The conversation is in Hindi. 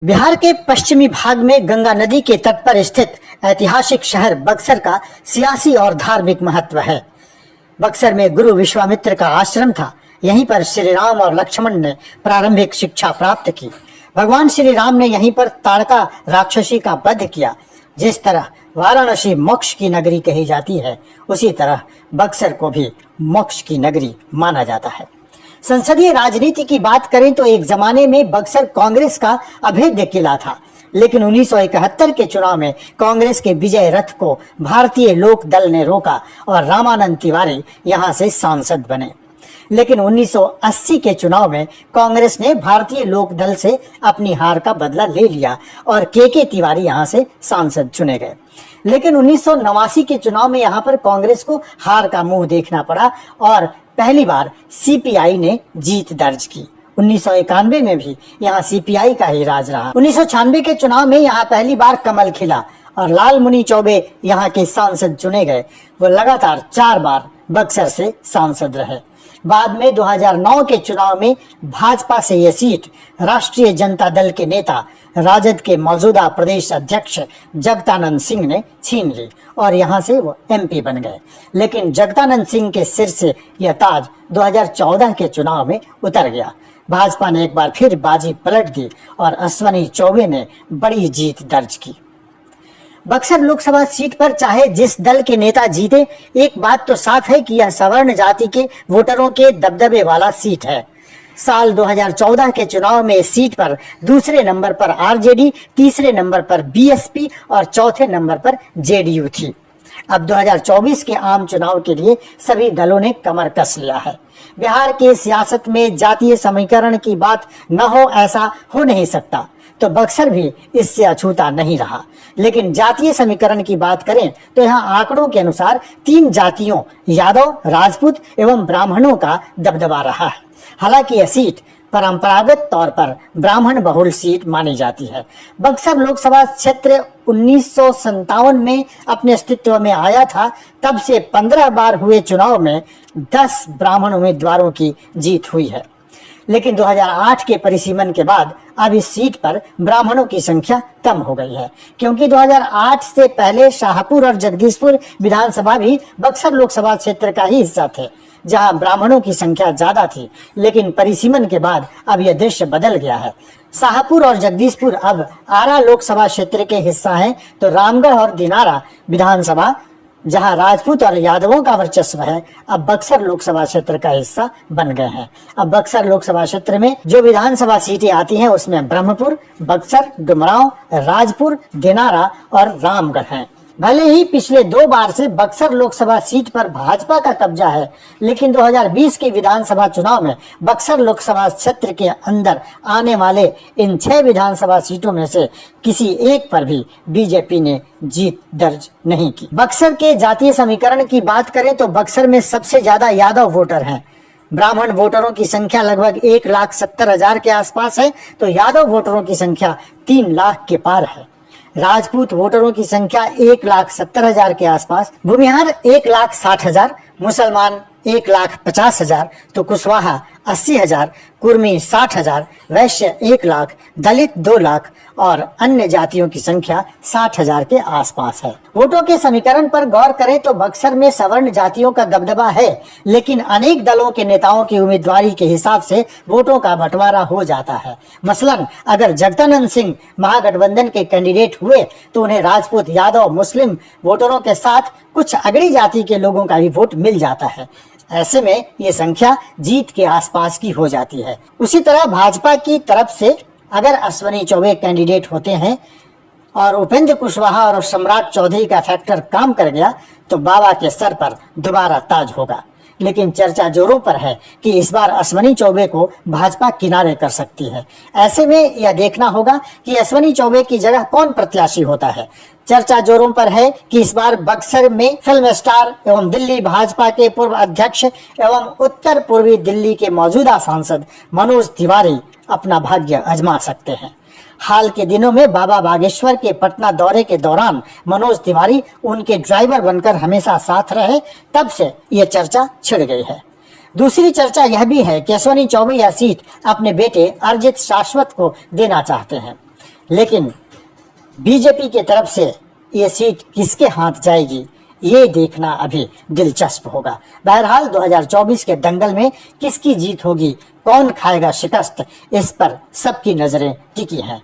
बिहार के पश्चिमी भाग में गंगा नदी के तट पर स्थित ऐतिहासिक शहर बक्सर का सियासी और धार्मिक महत्व है। बक्सर में गुरु विश्वामित्र का आश्रम था। यहीं पर श्री राम और लक्ष्मण ने प्रारंभिक शिक्षा प्राप्त की। भगवान श्री राम ने यहीं पर ताड़का राक्षसी का वध किया। जिस तरह वाराणसी मोक्ष की नगरी कही जाती है, उसी तरह बक्सर को भी मोक्ष की नगरी माना जाता है। संसदीय राजनीति की बात करें तो एक जमाने में बक्सर कांग्रेस का अभेद्य किला था, लेकिन 1971 के चुनाव में कांग्रेस के विजय रथ को भारतीय लोक दल ने रोका और रामानंद तिवारी यहां से सांसद बने। लेकिन 1980 के चुनाव में कांग्रेस ने भारतीय लोक दल से अपनी हार का बदला ले लिया और के तिवारी यहां से सांसद चुने गए। लेकिन 1989 के चुनाव में यहां पर कांग्रेस को हार का मुंह देखना पड़ा और पहली बार सीपीआई ने जीत दर्ज की। 1991 में भी यहाँ सीपीआई का ही राज रहा। 1996 के चुनाव में यहाँ पहली बार कमल खिला और लालमुनि चौबे यहाँ के सांसद चुने गए। वो लगातार 4 बार बक्सर से सांसद रहे। बाद में 2009 के चुनाव में भाजपा से ये सीट राष्ट्रीय जनता दल के नेता राजद के मौजूदा प्रदेश अध्यक्ष जगदानंद सिंह ने छीन ली और यहां से वो एमपी बन गए। लेकिन जगदानंद सिंह के सिर से यह ताज 2014 के चुनाव में उतर गया। भाजपा ने एक बार फिर बाजी पलट दी और अश्वनी चौबे ने बड़ी जीत दर्ज की। बक्सर लोकसभा सीट पर चाहे जिस दल के नेता जीते, एक बात तो साफ है कि यह सवर्ण जाति के वोटरों के दबदबे वाला सीट है। साल 2014 के चुनाव में इस सीट पर दूसरे नंबर पर आरजेडी, तीसरे नंबर पर बीएसपी और चौथे नंबर पर जेडीयू थी। अब 2024 के आम चुनाव के लिए सभी दलों ने कमर कस लिया है। बिहार के सियासत में जातीय समीकरण की बात न हो, ऐसा हो नहीं सकता, तो बक्सर भी इससे अछूता नहीं रहा। लेकिन जातीय समीकरण की बात करें तो यहाँ आंकड़ों के अनुसार 3 जातियों यादव, राजपूत एवं ब्राह्मणों का दबदबा रहा है। हालांकि यह सीट परंपरागत तौर पर ब्राह्मण बहुल सीट मानी जाती है। बक्सर लोकसभा क्षेत्र 1957 में अपने अस्तित्व में आया था। तब से 15 बार हुए चुनाव में 10 ब्राह्मण उम्मीदवारों की जीत हुई है। लेकिन 2008 के परिसीमन के बाद अब इस सीट पर ब्राह्मणों की संख्या कम हो गई है, क्योंकि 2008 से पहले शाहपुर और जगदीशपुर विधानसभा भी बक्सर लोकसभा क्षेत्र का ही हिस्सा थे, जहां ब्राह्मणों की संख्या ज्यादा थी। लेकिन परिसीमन के बाद अब यह दृश्य बदल गया है। शाहपुर और जगदीशपुर अब आरा लोकसभा क्षेत्र के हिस्सा हैं, तो रामगढ़ और दिनारा विधानसभा, जहां राजपूत और यादवों का वर्चस्व है, अब बक्सर लोकसभा क्षेत्र का हिस्सा बन गए हैं। अब बक्सर लोकसभा क्षेत्र में जो विधानसभा सीटें आती हैं, उसमें ब्रह्मपुर, बक्सर, डुमरांव, राजपुर, दिनारा और रामगढ़ हैं। भले ही पिछले 2 बार से बक्सर लोकसभा सीट पर भाजपा का कब्जा है, लेकिन 2020 के विधानसभा चुनाव में बक्सर लोकसभा क्षेत्र के अंदर आने वाले इन 6 विधानसभा सीटों में से किसी एक पर भी बीजेपी ने जीत दर्ज नहीं की। बक्सर के जातीय समीकरण की बात करें तो बक्सर में सबसे ज्यादा यादव वोटर हैं। ब्राह्मण वोटरों की संख्या लगभग 1,70,000 के आसपास है, तो यादव वोटरों की संख्या 3 लाख के पार है। राजपूत वोटरों की संख्या 1,70,000 के आसपास, भूमिहार 1,60,000, मुसलमान 1,50,000, तो कुशवाहा 80,000, कुर्मी 60,000, वैश्य 1 लाख, दलित 2 लाख और अन्य जातियों की संख्या 60,000 के आसपास है। वोटों के समीकरण पर गौर करें तो बक्सर में सवर्ण जातियों का दबदबा है, लेकिन अनेक दलों के नेताओं की उम्मीदवारी के हिसाब से वोटों का बंटवारा हो जाता है। मसलन अगर जगदानंद सिंह महागठबंधन के कैंडिडेट हुए तो उन्हें राजपूत, यादव, मुस्लिम वोटरों के साथ कुछ अगड़ी जाति के लोगों का भी वोट मिल जाता है। ऐसे में ये संख्या जीत के आसपास की हो जाती है। उसी तरह भाजपा की तरफ से अगर अश्वनी चौबे कैंडिडेट होते हैं और उपेंद्र कुशवाहा और सम्राट चौधरी का फैक्टर काम कर गया, तो बाबा के सर पर दोबारा ताज होगा। लेकिन चर्चा जोरों पर है कि इस बार अश्वनी चौबे को भाजपा किनारे कर सकती है। ऐसे में यह देखना होगा कि अश्वनी चौबे की जगह कौन प्रत्याशी होता है। चर्चा जोरों पर है कि इस बार बक्सर में फिल्म स्टार एवं दिल्ली भाजपा के पूर्व अध्यक्ष एवं उत्तर पूर्वी दिल्ली के मौजूदा सांसद मनोज तिवारी अपना भाग्य आजमा सकते हैं। हाल के दिनों में बाबा बागेश्वर के पटना दौरे के दौरान मनोज तिवारी उनके ड्राइवर बनकर हमेशा साथ रहे, तब से ये चर्चा छिड़ गई है। दूसरी चर्चा यह भी है कि अश्वनी चौबे यह सीट अपने बेटे अर्जित शाश्वत को देना चाहते हैं। लेकिन बीजेपी की तरफ से ये सीट किसके हाथ जाएगी, ये देखना अभी दिलचस्प होगा। बहरहाल 2024 के दंगल में किसकी जीत होगी, कौन खाएगा शिकस्त, इस पर सबकी नजरें टिकी हैं।